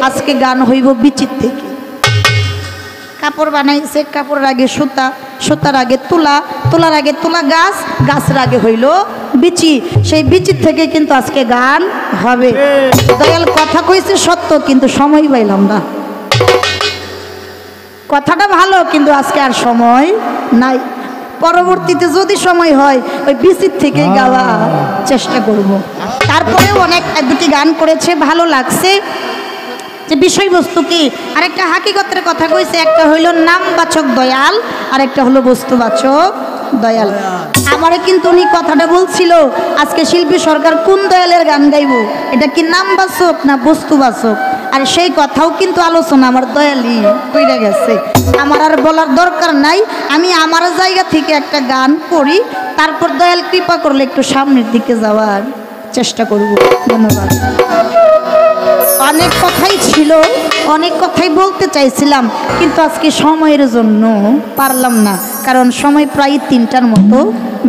আজকে গান হইব বিচির থেকে। কাপড় বানাইছে, কাপড়ের আগে সুতা, সুতার আগে তুলা, তুলার আগে তুলা গাছ, গাছের আগে হইল বিচি। সেই বিচির থেকে কিন্তু আজকে গান হবে। দয়াল কথা কইছে সত্য, কিন্তু সময় পাইলাম না। কথাটা ভালো, কিন্তু আজকে আর সময় নাই। পরবর্তীতে যদি সময় হয় ওই বিচির থেকেই গাওয়ার চেষ্টা করব। তারপরে অনেক দুটি গান করেছে, ভালো লাগছে। যে বিষয়বস্তু কি, আরেকটা হাকিকতের কথা কইছে, একটা হইল নামবাচক দয়াল, আর একটা হলো বস্তুবাচক দয়াল। আমারে কিন্তু উনি কথাটা বলছিল আজকে শিল্পী সরকার কোন দয়ালের গান গাইব, এটা কি নামবাচক না বস্তুবাচক। আর সেই কথাও কিন্তু আলোচনা আমার দয়ালই কইরা গেছে। আমার আর বলার দরকার নাই, আমি আমার জায়গা থেকে একটা গান করি, তারপর দয়াল কৃপা করলে একটু সামনের দিকে যাওয়ার চেষ্টা করব। ধন্যবাদ। অনেক কথাই ছিল, অনেক কথাই বলতে চাইছিলাম, কিন্তু আজকে সময়ের জন্য পারলাম না, কারণ সময় প্রায় 3টার মতো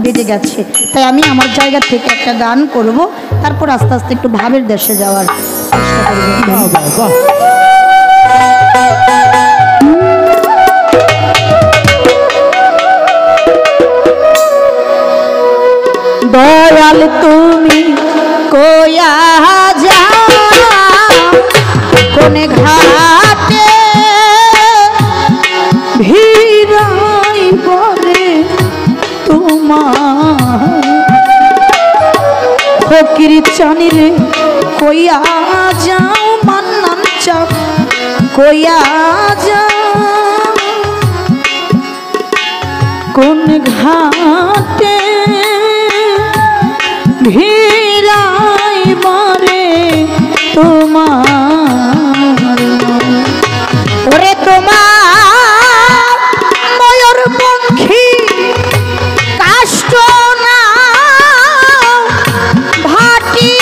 বেজে গেছে। তাই আমি আমার জায়গা থেকে একটা গান করব, তারপর আস্তে আস্তে একটু ভাবের দেশে যাওয়ার চেষ্টা করব। দয়াল তুমি কোয়া যাও কোনে ঘাটে, ভিড়াই বলে তোমার ফকির চানি রে কইয়া যাও, মান্নান চাপ কইয়া যাও কোন ঘাটে, ভিড়াই বলে তোমার। ওরে তোমার ময়ূর পঙ্খী কাষ্ট না ভাটি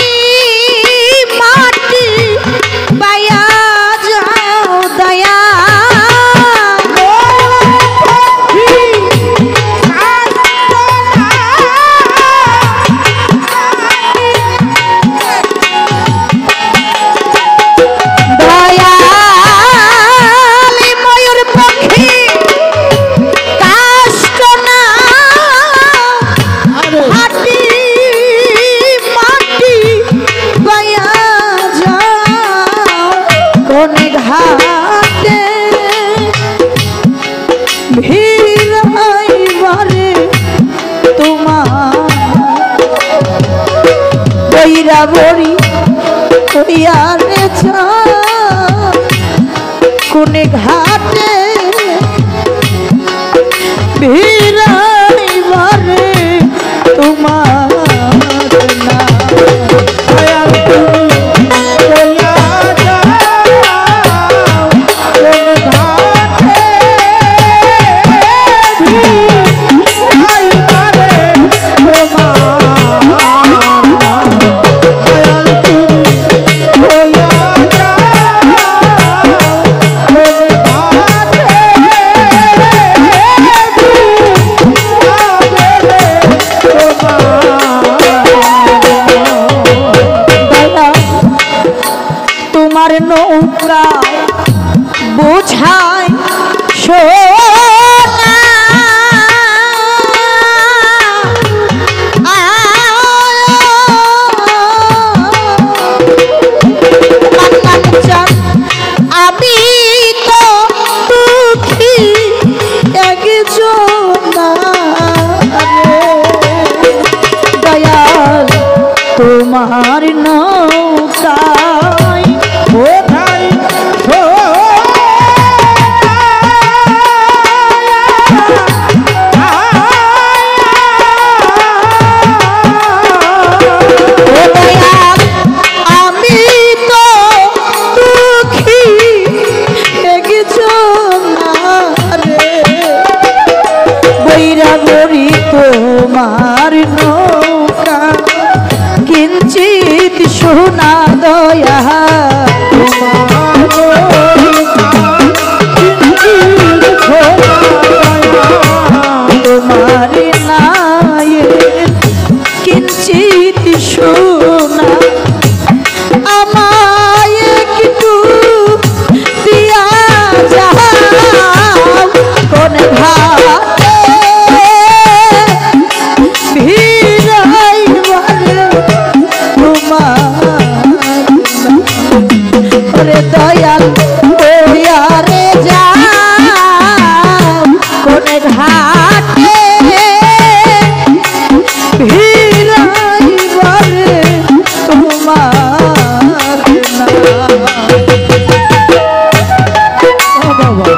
মাটি পাইয়া যাও দয়া। বড়ি কইয়ারে কোনে ঘাটে, ভিড়াই বারে তোমার না। তোমার নৌকা বোঝায় সোনা, আমি তো দুঃখী একজন দয়াল তোমার নৌকায় কোথায় আমি তো রে দয়াল বইয়ারে যা কোনে ঘাটে ভিড়াইবারে তোমার না বাবা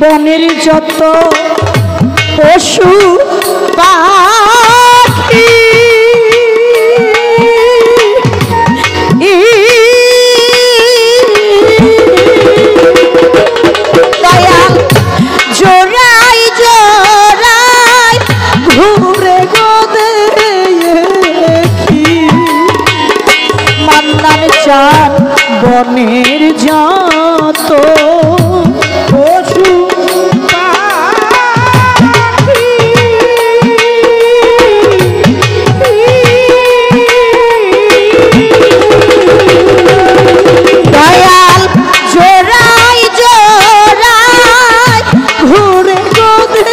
বনের যত পশু পাখি দয়াল জোড়াই জোড়াই ঘুরে গোদে মান্নান চান বনের যত পশু দয়াল জোড়াই জোড়াই ঘুরে গোদে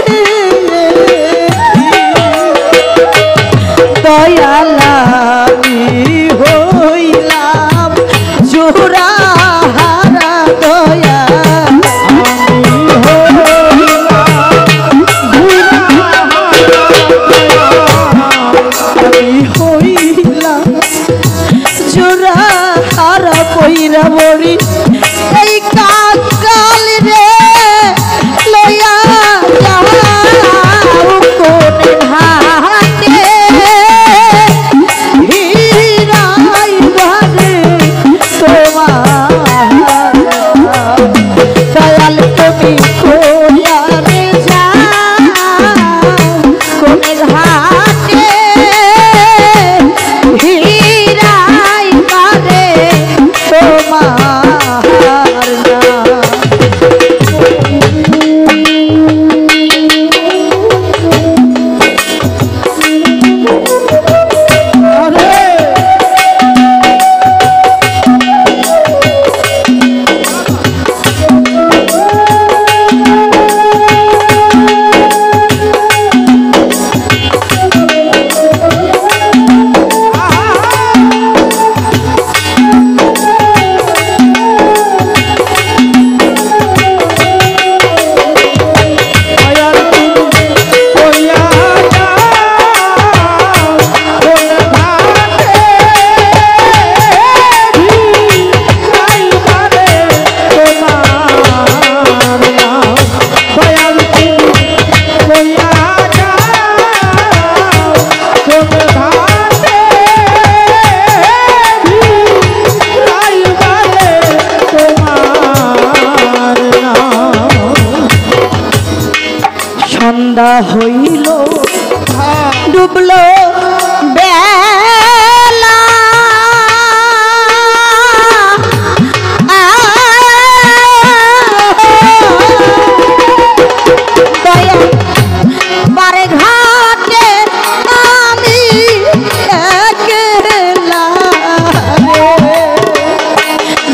দয়াল আমি হইলাম জোড়া হারা দয়াল আমি হইলাম জোড়া হারা পইরা বড়ি এই কাকাল রে লইয়া যাও কোনে হাতে হীরাই বারে তোমার দয়াল তুমি কোয়ারে যাও কোনে ঘাটে হীরাই বারে তোমার সন্ধ্যা হইল ডুবলো বেলা বারে ঘাটে আমি একলা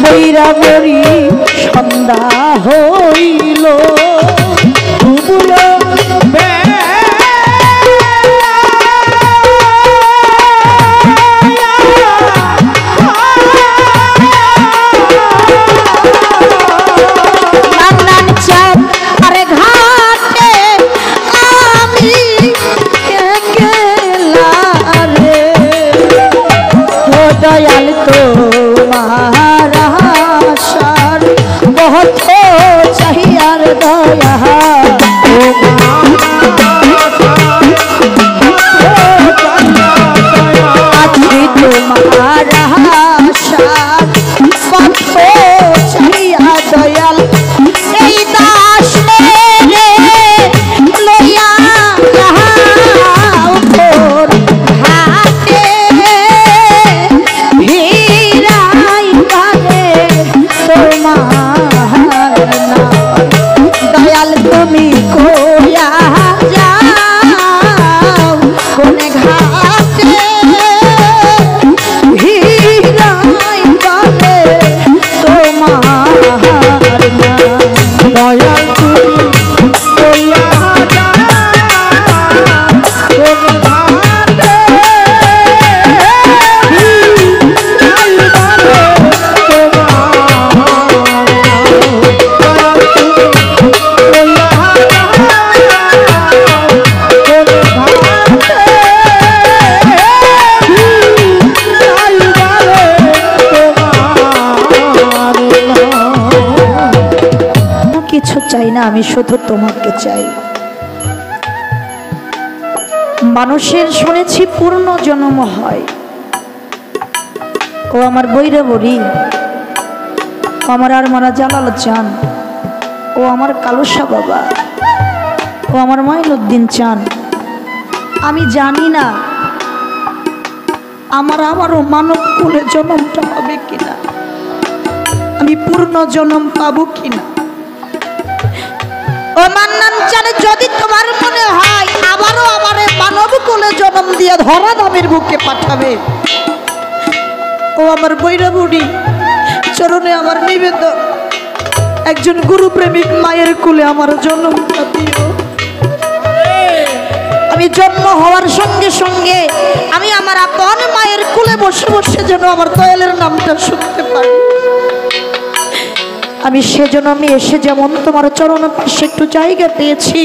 বৈরা বড়ি সন্ধ্যা হইল ডুবলো আমি শুধু তোমাকে চাই। মানুষের শুনেছি পূর্ণ জন্ম হয়। ও আমার বৈরা বড়ি, ও আমার আর মারা জালাল চান, ও আমার কালুসা বাবা, ও আমার মাইনুদ্দিন চান, আমি জানি না আমারও মানব কুলে জন্মটা হবে কিনা, আমি পূর্ণ জন্ম পাবো কিনা। ও মান্নান চান, যদি তোমার মনে হয় আবারও আমারে মানব কুলে জন্ম দিয়ে ধরা ধামের বুকে পাঠাবে, ও আমার বৈরা বুড়ি চরণে আমার নিবেদন, একজন গুরু প্রেমিক মায়ের কুলে আমার জন্মটা দিও। আমি জন্ম হওয়ার সঙ্গে সঙ্গে আমি আমার আপন মায়ের কুলে বসে বসে যেন আমার দয়ালের নামটা শুনতে পারি। আমি সেজন্য আমি এসে যেমন তোমার চরণ পাশে একটু জায়গা পেয়েছি,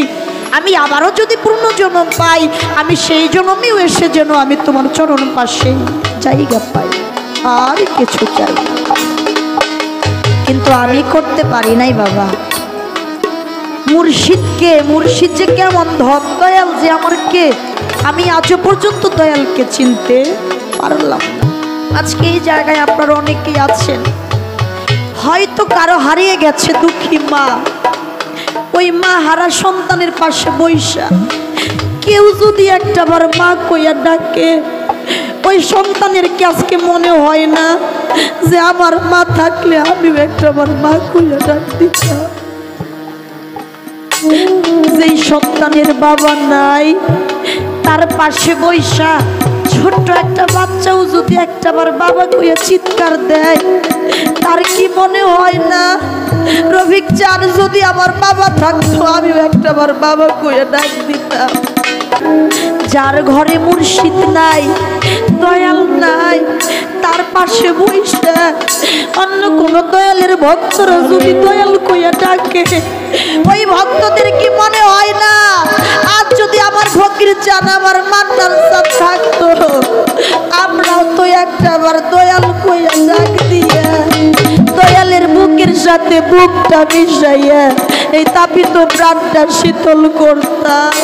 আমি আবারও যদি পূর্ণ জন্ম পাই, আমি সেই জন্মেও এসে যেন আমি তোমার চরণ পাশে জায়গা পাই, আর কিছু চাই না। কিন্তু আমি করতে পারি নাই বাবা। মুর্শিদকে, মুর্শিদ যে কেমন দয়াল যে আমার কে, আমি আজও পর্যন্ত দয়ালকে চিনতে পারলাম না। আজকে এই জায়গায় আপনারা অনেকেই আছেন, হয়তো কারো হারিয়ে গেছে দুঃখী মা, ওই মা হারা সন্তানের পাশে বৈশা কেউ যদি একটাবার মা কইয়া ডাকে, ওই সন্তানের কি আজকে মনে হয় না যে আমার মা থাকলে আমিও একটাবার মা কইয়া ডাক দিতাম? যেই সন্তানের বাবা নাই, তার পাশে বৈশা ছোট্ট একটা বাচ্চাও যদি একটাবার বাবা কইয়া চিৎকার দেয়, তার কি মনে হয় না রফিক চান যদি আমার বাবা থাকতো আমিও একটাবার বাবা কইয়া ডাক দিতাম? যার ঘরে মুর্শিদ নাই, দয়াল নাই, তার পাশে বৈশা অন্য কোন দয়ালের ভক্তরা যদি দয়াল কইয়া ডাকে, ওই ভক্তদের কি মনে হয় না আজ যদি আমার ফকির চান আমার মান্নান চান থাকতো, আমরাও তো একটাবার দয়াল কইয়া ডাক দিয়া দয়ালের বুকের সাথে বুকটা মিশাইয়া এই তাপিত প্রাণটা শীতল করতাম?